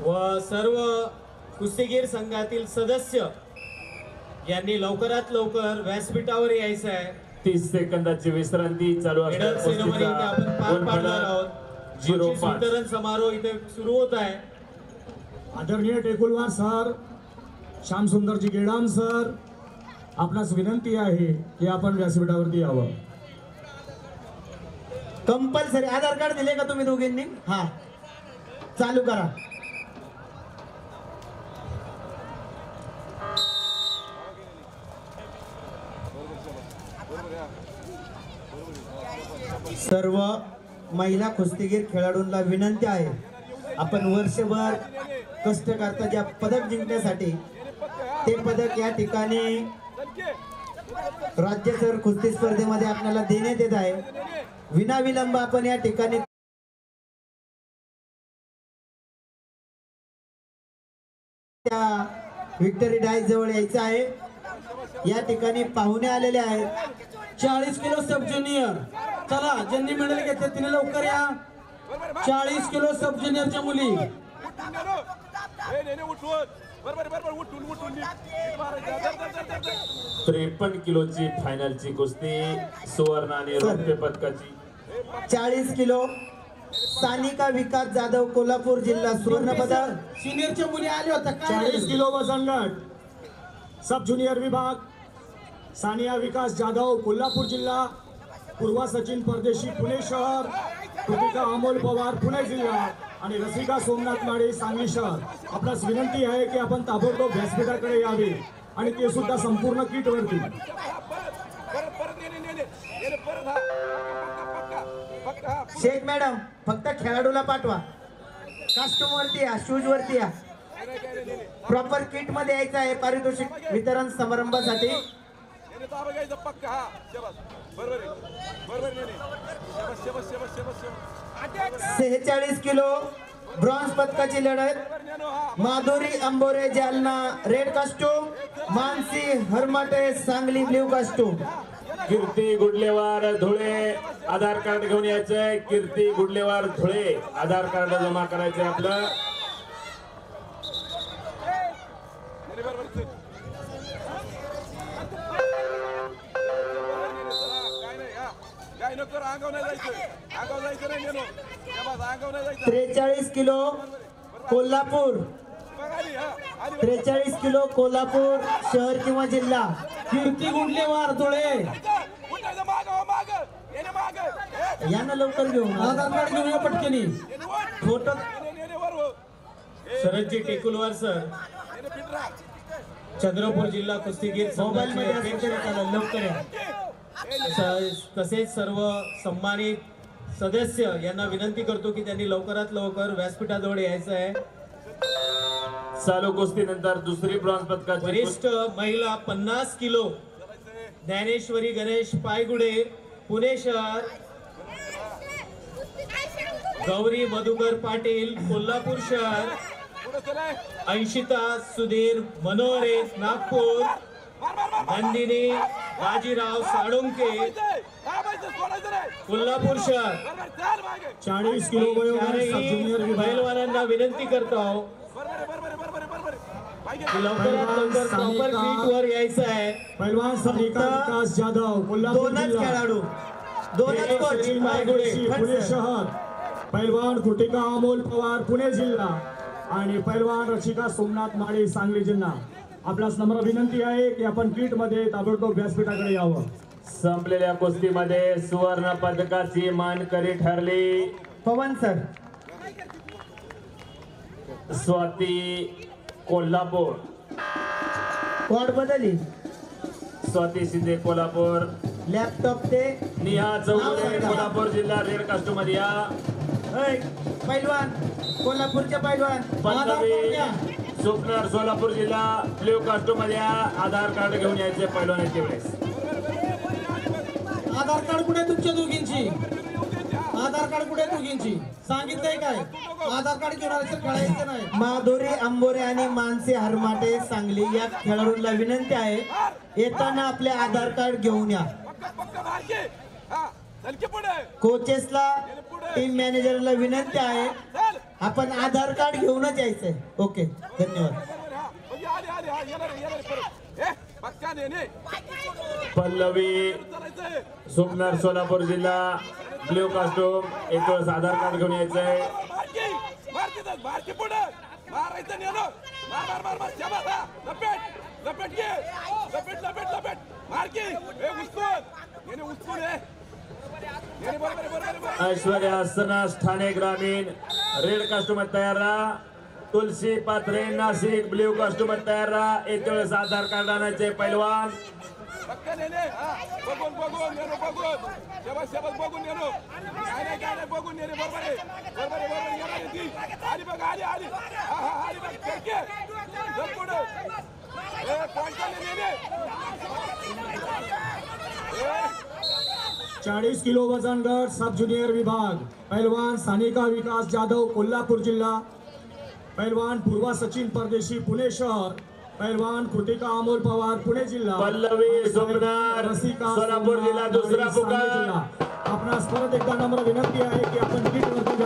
व सर्व कुस्तीगीर संघातील सदस्य यांनी लवकरात लवकर व्यासपीठावर यायचं आहे। 30 सेकंदाची विश्रांती चालू मेडल सेरेमनी इथे आपण पार पाडणार आहोत। 05 वितरण समारोह इथे सुरू होत आहे। आदरणीय टेकुलवार सर, श्याम सुंदरजी गेडाम सर, आपणास विनंती आहे की आपण व्यासपीठावरती यावं। कंपल्सरी आधार कार्ड दिले का तुम्ही दोघींनी? हा, चालू करा। सर्व महिला कुस्तीगीर खेळाडूंना विनंती आहे, आपण वर्षभर कष्ट करता ज्या पदक जिंकण्यासाठी ते पदक या ठिकाणी राज्य स्तर कुस्ती स्पर्धेमध्ये आपल्याला देण्यात येत आहे। विनाविलंब आपण या ठिकाणी त्या विक्टरी डायस जवळ यायचं आहे। या ठिकाणी पाहुणे आलेले आहेत। 40 किलो सब ज्युनियर, चला ज्यांनी मेडल घेतले तिने लवकर या। 40 किलो सब ज्युनियरच्या मुली 53 किलोची फायनलची कुस्ती सुवर्ण आणि रौप्य पदकाची। 40 किलो सानिका विकास जाधव कोल्हापूर जिल्हा सुवर्ण पदक। सिनियरच्या मुली आल्या होत्या काय? 40 किलो वजन गट सब ज्युनियर विभाग, सानिया विकास जाधव कोल्हापूर जिल्हा, पूर्वा सचिन परदेशी पुणे शहर, कृतिका अमोल पवार पुणे जिल्हा आणि रसिका सोमनाथ माळे सांगली शहर। आपणास विनंती आहे की आपण ताबडतोब व्यासपीठाकडे यावे आणि ते सुद्धा संपूर्ण किट वरती। शेख मॅडम, फक्त खेळाडूला पाठवा, कास्ट्यूम वरती या, शूज वरती या, प्रॉपर किट मध्ये यायचं आहे पारितोषिक वितरण समारंभासाठी। 46 किलो ब्रॉन्झ पदकाची लढत, Madhuri Ambore Jalna red costume, Mansi Harmate Sangli blue costume. Kirti Gudlewar Dhule Aadhaar card घेऊन यायचंय। कीर्ती गुडलेवार धुळे आधार कार्ड जमा करायचंय आपलं। रे 43 किलो कोल्हापूर, 43 किलो कोल्हापूर शहर किंवा जिल्हा, कीर्ती गुंडलेवार धुळे, यांना लवकर घेऊन आधार कार्ड घेऊन या पटकनी। फोटो शरदजी टेकुलवार सर, चंद्रपूर जिल्हा कुस्तीगीर मोबाईल मध्ये संघाचे असेल तरी चालेल, लवकर या। तसेच सर्व सन्मानित सदस्य यांना विनंती करतो की त्यांनी लवकरात लवकर व्यासपीठाजवळ यायचं आहे। चालू कुस्ती नंतर दुसरी ब्रॉन्झ पदकाची वरिष्ठ महिला 50 किलो ज्ञानेश्वरी गणेश पायगुडे पुणे शहर, गौरी मधुकर पाटील कोल्हापूर शहर, अंशिता सुधीर मनोरे नागपूर, नंदिनी बाजीराव साळुंके कोल्हापूर शहर। 40 किलो वयोगट सब ज्युनियर विभाग, पैलवानांना विनंती करतो की लवकरात लवकर प्रॉपर किट वर यायचं आहे। पैलवान सानिका विकास जाधव कोल्हापूर दोनच जिल्हा, खेळाडू, दोनच कोच। सचिन परदेशी पुणे शहर, पैलवान कृतिका अमोल पवार पुणे जिल्हा आणि पैलवान रसिका सोमनाथ माळे सांगली जिल्हा। आपल्यास नम्र विनंती आहे की आपण किट मध्ये ताबडतोब व्यासपीठाकडे यावं। संपलेल्या कुस्तीमध्ये सुवर्ण पदकाची मानकरी ठरली पवन सर, स्वाती कोल्हापूर, कोड बदली, स्वाती शिंदे कोल्हापूर, लॅपटॉप ते निहा चौगुले कोल्हापूर जिल्हा रेड कास्ट्यूम मध्ये या। ऐ, पैलवान कोल्हापूरचे पैलवान पंजाबी स्वप्नार सोलापूर जिल्हा ब्ल्यू कास्ट्यूम मध्ये या। आधार कार्ड घेऊन यायचे पैलवानाच्या वेळेस। आधार कार्ड कुठे तुमच्या दोघींची? आधार कार्ड कुठे दोघींची? सांगितलंय काय? आधार कार्ड घेऊन आले तर खेळायचं नाही। माधुरी अंबोरे आणि मानसी हरमाटे सांगली या खेळाडूंना विनंती आहे, येताना आपले आधार कार्ड घेऊन या। कोचेसला टीम मॅनेजरला विनंती आहे आपण आधार कार्ड घेऊनच यायचंय. ओके, धन्यवाद. पल्लवी सुकनर सोलापूर जिल्हा ब्ल्यू कास्टूम एक वेळेस आधार कार्ड घेऊन यायचंय. ऐश्वर्या सनास ठाणे ग्रामीण रेड कास्टूम तयार राहा. तुलसी पात्रे नाशिक ब्ल्यू कास्टूम तयार राहा. एक वेळेस आधार कार्ड आणायचे पैलवान. चाळीस किलो वजन गट सब ज्युनियर विभाग पहलवान सानिका विकास जाधव कोल्हापूर जिल्हा, पहलवान पूर्वा सचिन परदेशी पुणे शहर, पहलवान कृतिका अमोल पवार पुणे जिल्हा, पल्लवी सुकनर रसिका सोलापूर जिल्हा दुसरा सांगली पुकार. जिल्हा. आपणास परत एकदा नम्र विनंती आहे की आपण किट वरती